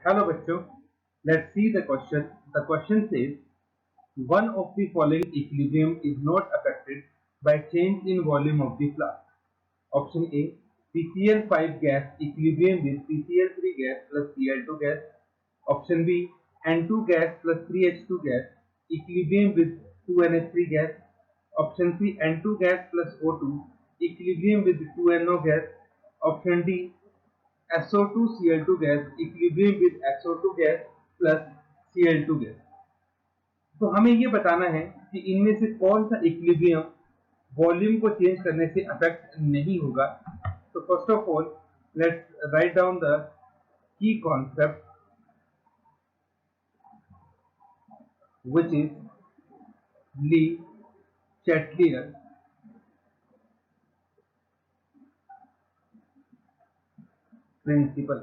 Hello बच्चों, let's see the question. The question says one of the following equilibrium is not affected by change in volume of the flask. Option A, PCl5 gas equilibrium with PCl3 gas plus Cl2 gas. Option B, N2 gas plus 3H2 gas equilibrium with 2NH3 gas. Option C, N2 gas plus O2 equilibrium with 2NO gas. Option D, SO2 Cl2 gas equilibrium with SO2 gas plus Cl2 gas. तो हमें ये बताना है कि इनमें से कौन सा इक्विलिब्रियम वॉल्यूम को चेंज करने से अफेक्ट नहीं होगा. तो first of all let's write down the key concept which is Le Chatelier principle.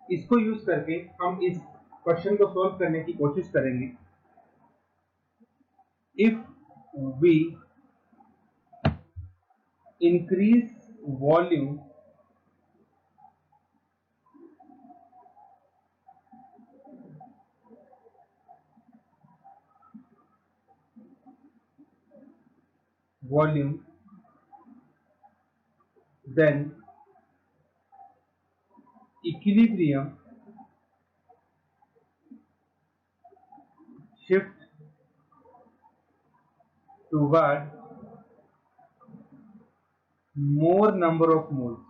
इसको यूज करके हम इस क्वेश्चन को सॉल्व करने की कोशिश करेंगे. If we increase volume then equilibrium shift toward more number of moles.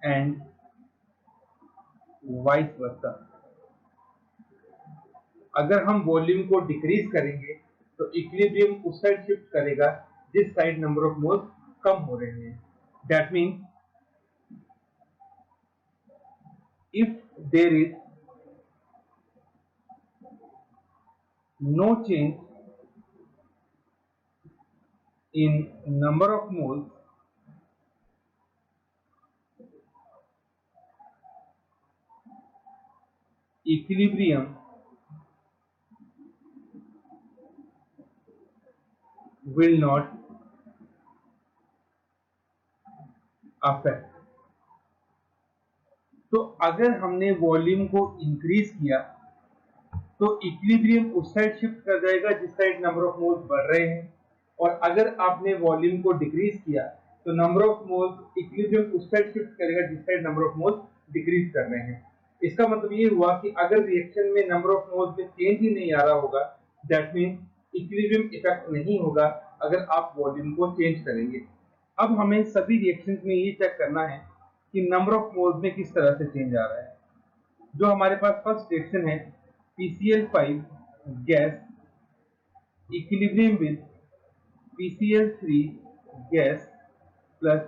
And vice versa. अगर हम वॉल्यूम को डिक्रीज करेंगे तो इक्विलिब्रियम उस साइड शिफ्ट करेगा जिस साइड नंबर ऑफ मोल्स कम हो रहे हैं. That means if there is no change in number of moles equilibrium will not affect. तो अगर हमने वॉल्यूम को इंक्रीज किया तो इक्विलिब्रियम उस साइड शिफ्ट कर जाएगा जिस साइड नंबर ऑफ मोल्स बढ़ रहे हैं, और अगर आपने वॉल्यूम को डिक्रीज किया तो नंबर ऑफ मोल्स इक्विलिब्रियम उस साइड शिफ्ट करेगा जिस side number of moles decrease कर रहे हैं. इसका मतलब ये हुआ कि अगर रिएक्शन में नंबर ऑफ मोल्स में चेंज ही नहीं आ रहा होगा, दैट मीन्स इक्विलिब्रियम इफेक्ट नहीं होगा अगर आप वॉल्यूम को चेंज करेंगे. अब हमें सभी रिएक्शंस में ये चेक करना है कि नंबर ऑफ मोल्स में किस तरह से चेंज आ रहा है. जो हमारे पास फर्स्ट रिएक्शन है PCl5 gas equilibrium with PCl3 gas plus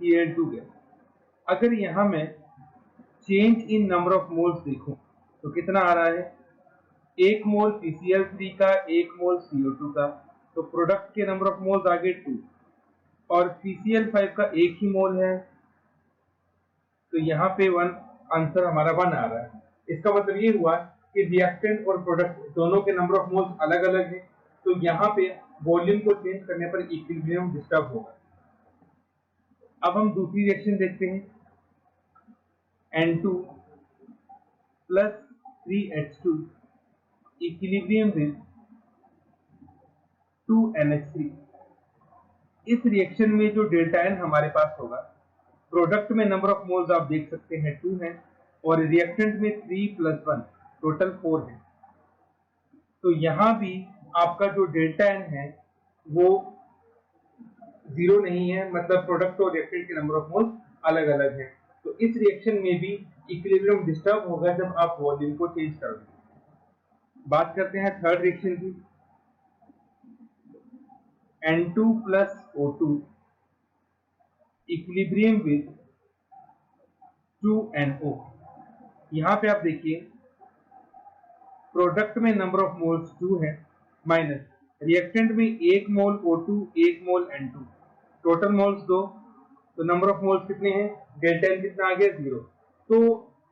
Cl2 gas. अगर यहां मैं change in number of moles देखूं तो कितना आ रहा है, 1 मोल PCl3 का, 1 मोल CO2 का, तो प्रोडक्ट के नंबर ऑफ मोल्स आ गए 2, और PCl5 का 1 ही मोल है तो यहाँ पे 1, आंसर हमारा 1 आ रहा है. इसका मतलब ये हुआ कि रिएक्टेंट और प्रोडक्ट दोनों के नंबर ऑफ मोल्स अलग अलग है, तो यहाँ पे वॉल्यूम को चेंज करने पर इक्विलिब्रियम डिस्टर्ब होगा. अब हम दूसरी रिएक्शन देखते हैं. N2 plus 3H2 equilibrium with 2NH3. इस रिएक्शन में जो डेल्टा N हमारे पास होगा, प्रोडक्ट में नंबर ऑफ मोल्स आप देख सकते हैं 2 है, और रिएक्टेंट में 3 plus 1 टोटल 4 है. तो यहाँ भी आपका जो डेल्टा N है वो 0 नहीं है, मतलब प्रोडक्ट और रिएक्टेंट के नंबर ऑफ मोल्स अलग अलग है. तो इस रिएक्शन में भी इक्विलिब्रियम डिस्टर्ब होगा जब आप वॉल्यूम को चेंज करोगे. बात करते हैं थर्ड रिएक्शन की. N2 plus O2 equilibrium with 2NO. यहां पे आप देखिए प्रोडक्ट में नंबर ऑफ मोल्स 2 है, माइनस रिएक्टेंट में 1 मोल O2, 1 मोल N2, टोटल मोल्स 2, तो नंबर ऑफ मोल्स कितने हैं, डेल्टा N कितना आ गया 0. तो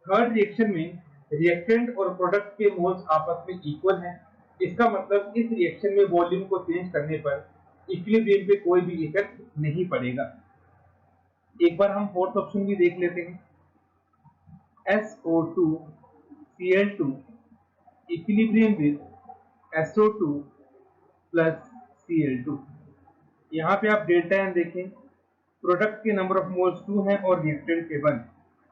थर्ड रिएक्शन में रिएक्टेंट और प्रोडक्ट के मोल्स आपस में इक्वल हैं। इसका मतलब इस रिएक्शन में वॉल्यूम को चेंज करने पर इक्विलिब्रियम पे कोई भी इफेक्ट नहीं पड़ेगा। एक बार हम फोर्थ ऑप्शन भी देख लेते हैं। SO2Cl2 equilibrium with SO2 plus Cl2। यहाँ पे आप डेल्टा एन देखें, प्रोडक्ट के नंबर ऑफ मोल्स 2 हैं और रिएक्टेंट के 1।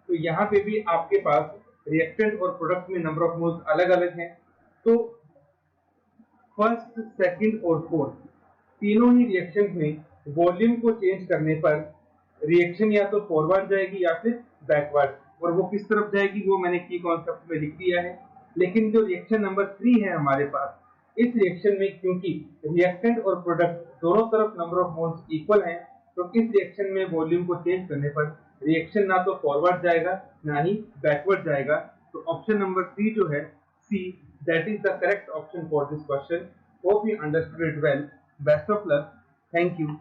तो यहाँ पे भी आपके पास रिएक्टेंट और प्रोडक्ट में नंबर ऑफ मोल्स अलग अलग हैं। तो फर्स्ट, सेकंड और फोर्थ तीनों ही रिएक्शन में वॉल्यूम को चेंज करने पर रिएक्शन या तो फॉरवर्ड जाएगी या फिर बैकवर्ड, और वो किस तरफ जाएगी वो मैंने की कॉन्सेप्ट में लिख दिया है। लेकिन जो रिएक्शन नंबर 3 है हमारे पास, इस रिएक्शन में क्योंकि रिएक्टेंट और प्रोडक्ट दोनों तरफ नंबर ऑफ मोल्स इक्वल हैं, तो इस रिएक्शन में वॉल्यूम को चेंज करने पर रिएक्शन ना तो फॉरवर्ड जाएगा ना ही बैकवर्ड जाएगा। तो ऑप्शन नंबर 3 जो है C, that is the correct option for this question. Hope you understood it well. Best of luck. Thank you.